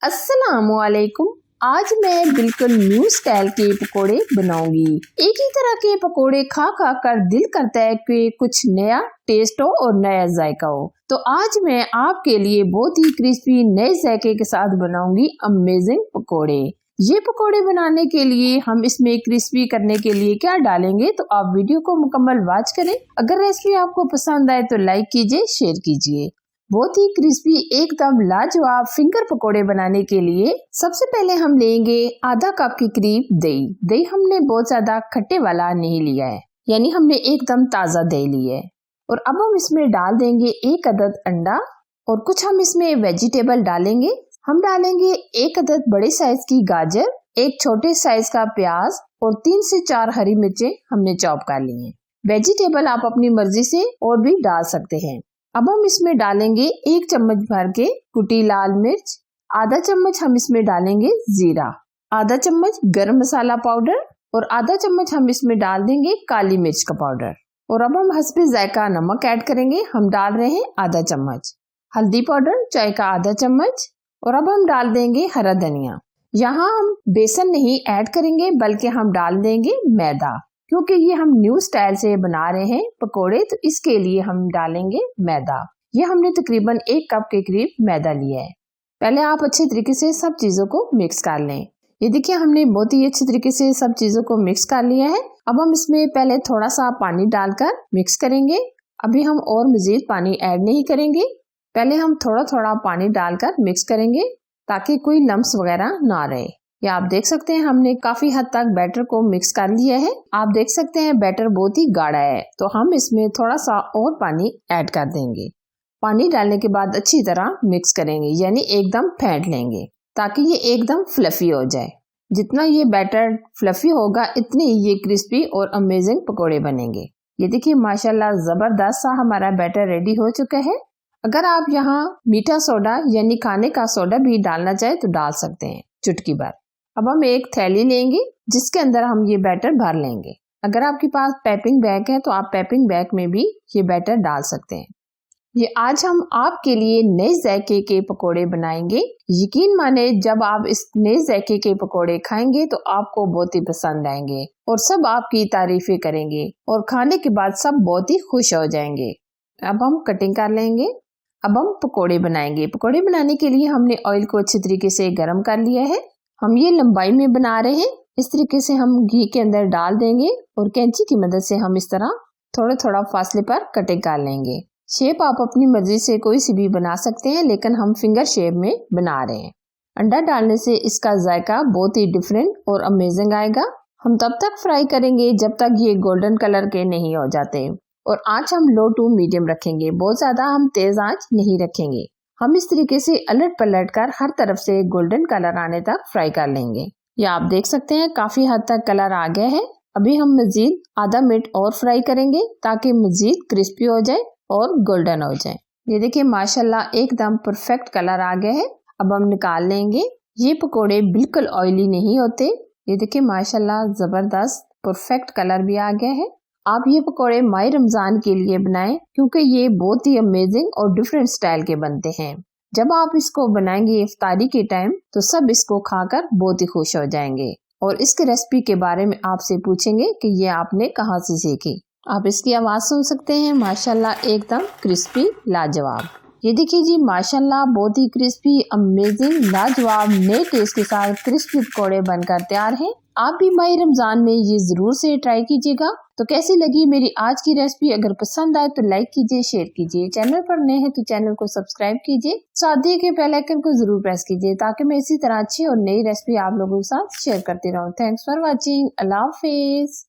अस्सलामुअलैकुम। आज मैं बिल्कुल न्यू स्टाइल के पकोड़े बनाऊंगी। एक ही तरह के पकोड़े खा खा कर दिल करता है कि कुछ नया टेस्ट हो और नया जायका हो। तो आज मैं आपके लिए बहुत ही क्रिस्पी नए जायके के साथ बनाऊंगी अमेजिंग पकोड़े। ये पकोड़े बनाने के लिए हम इसमें क्रिस्पी करने के लिए क्या डालेंगे, तो आप वीडियो को मुकम्मल वॉच करें। अगर रेसिपी आपको पसंद आए तो लाइक कीजिए, शेयर कीजिए। बहुत ही क्रिस्पी एकदम लाजवाब फिंगर पकोड़े बनाने के लिए सबसे पहले हम लेंगे आधा कप के करीब दही। दही हमने बहुत ज्यादा खट्टे वाला नहीं लिया है, यानी हमने एकदम ताजा दही लिया है। और अब हम इसमें डाल देंगे 1 अदद अंडा और कुछ हम इसमें वेजिटेबल डालेंगे। हम डालेंगे 1 अदद बड़े साइज की गाजर, 1 छोटे साइज का प्याज और 3 से 4 हरी मिर्चें हमने चॉप कर ली हैं। वेजिटेबल आप अपनी मर्जी से और भी डाल सकते हैं। अब हम इसमें डालेंगे 1 चम्मच भर के कुटी लाल मिर्च, आधा चम्मच हम इसमें डालेंगे जीरा, आधा चम्मच गरम मसाला पाउडर और आधा चम्मच हम इसमें डाल देंगे काली मिर्च का पाउडर। और अब हम हस्बे जायका नमक ऐड करेंगे। हम डाल रहे हैं आधा चम्मच हल्दी पाउडर, चाय का आधा चम्मच। और अब हम डाल देंगे हरा धनिया। यहाँ हम बेसन नहीं ऐड करेंगे बल्कि हम डाल देंगे मैदा, क्योंकि ये हम न्यू स्टाइल से बना रहे हैं पकोड़े, तो इसके लिए हम डालेंगे मैदा। ये हमने तकरीबन 1 कप के करीब मैदा लिया है। पहले आप अच्छे तरीके से सब चीजों को मिक्स कर लें। ये देखिए हमने बहुत ही अच्छे तरीके से सब चीजों को मिक्स कर लिया है। अब हम इसमें पहले थोड़ा सा पानी डालकर मिक्स करेंगे। अभी हम और मजीद पानी ऐड नहीं करेंगे, पहले हम थोड़ा थोड़ा पानी डालकर मिक्स करेंगे ताकि कोई लम्स वगैरह ना रहे। या आप देख सकते हैं हमने काफी हद तक बैटर को मिक्स कर लिया है। आप देख सकते हैं बैटर बहुत ही गाढ़ा है, तो हम इसमें थोड़ा सा और पानी ऐड कर देंगे। पानी डालने के बाद अच्छी तरह मिक्स करेंगे, यानी एकदम फेंट लेंगे ताकि ये एकदम फ्लफी हो जाए। जितना ये बैटर फ्लफी होगा इतने ये क्रिस्पी और अमेजिंग पकोड़े बनेंगे। ये देखिए माशाल्लाह जबरदस्त सा हमारा बैटर रेडी हो चुका है। अगर आप यहाँ मीठा सोडा यानी खाने का सोडा भी डालना चाहे तो डाल सकते हैं, चुटकी भर। अब हम एक थैली लेंगे जिसके अंदर हम ये बैटर भर लेंगे। अगर आपके पास पैपिंग बैग है तो आप पैपिंग बैग में भी ये बैटर डाल सकते हैं। ये आज हम आपके लिए नए जायके के पकोड़े बनाएंगे। यकीन माने जब आप इस नए जायके के पकोड़े खाएंगे तो आपको बहुत ही पसंद आएंगे और सब आपकी तारीफें करेंगे और खाने के बाद सब बहुत ही खुश हो जाएंगे। अब हम कटिंग कर लेंगे। अब हम पकोड़े बनाएंगे। पकोड़े बनाने के लिए हमने ऑयल को अच्छी तरीके से गर्म कर लिया है। हम ये लंबाई में बना रहे हैं। इस तरीके से हम घी के अंदर डाल देंगे और कैंची की मदद से हम इस तरह थोड़ा थोड़ा फासले पर कटिंग कर लेंगे। शेप आप अपनी मर्जी से कोई सी भी बना सकते हैं, लेकिन हम फिंगर शेप में बना रहे हैं। अंडा डालने से इसका जायका बहुत ही डिफरेंट और अमेजिंग आएगा। हम तब तक फ्राई करेंगे जब तक ये गोल्डन कलर के नहीं हो जाते। और आंच हम लो टू मीडियम रखेंगे, बहुत ज्यादा हम तेज आंच नहीं रखेंगे। हम इस तरीके से अलट पलट कर हर तरफ से गोल्डन कलर आने तक फ्राई कर लेंगे। या आप देख सकते हैं काफी हद तक कलर आ गया है। अभी हम मजीद आधा मिनट और फ्राई करेंगे ताकि मजीद क्रिस्पी हो जाए और गोल्डन हो जाए। ये देखिए माशाल्लाह एकदम परफेक्ट कलर आ गया है। अब हम निकाल लेंगे। ये पकोड़े बिल्कुल ऑयली नहीं होते। ये देखिए माशाल्लाह जबरदस्त परफेक्ट कलर भी आ गया है। आप ये पकोड़े माह रमजान के लिए बनाएं, क्योंकि ये बहुत ही अमेजिंग और डिफरेंट स्टाइल के बनते हैं। जब आप इसको बनाएंगे इफ्तारी के टाइम तो सब इसको खाकर बहुत ही खुश हो जाएंगे और इसके रेसिपी के बारे में आपसे पूछेंगे कि ये आपने कहाँ से सीखी। आप इसकी आवाज सुन सकते हैं, माशाल्लाह एकदम क्रिस्पी लाजवाब। ये देखिए जी माशाल्लाह बहुत ही क्रिस्पी अमेजिंग लाजवाब नए टेस्ट के साथ क्रिस्पी पकोड़े बनकर तैयार हैं। आप भी माह रमजान में ये जरूर से ट्राई कीजिएगा। तो कैसी लगी मेरी आज की रेसिपी? अगर पसंद आए तो लाइक कीजिए, शेयर कीजिए। चैनल पर नए हैं तो चैनल को सब्सक्राइब कीजिए। साथ दिए के बेल आइकन को जरूर प्रेस कीजिए ताकि मैं इसी तरह अच्छी और नई रेसिपी आप लोगों के साथ शेयर करती रहूं। Thanks for watching. Allah Hafiz.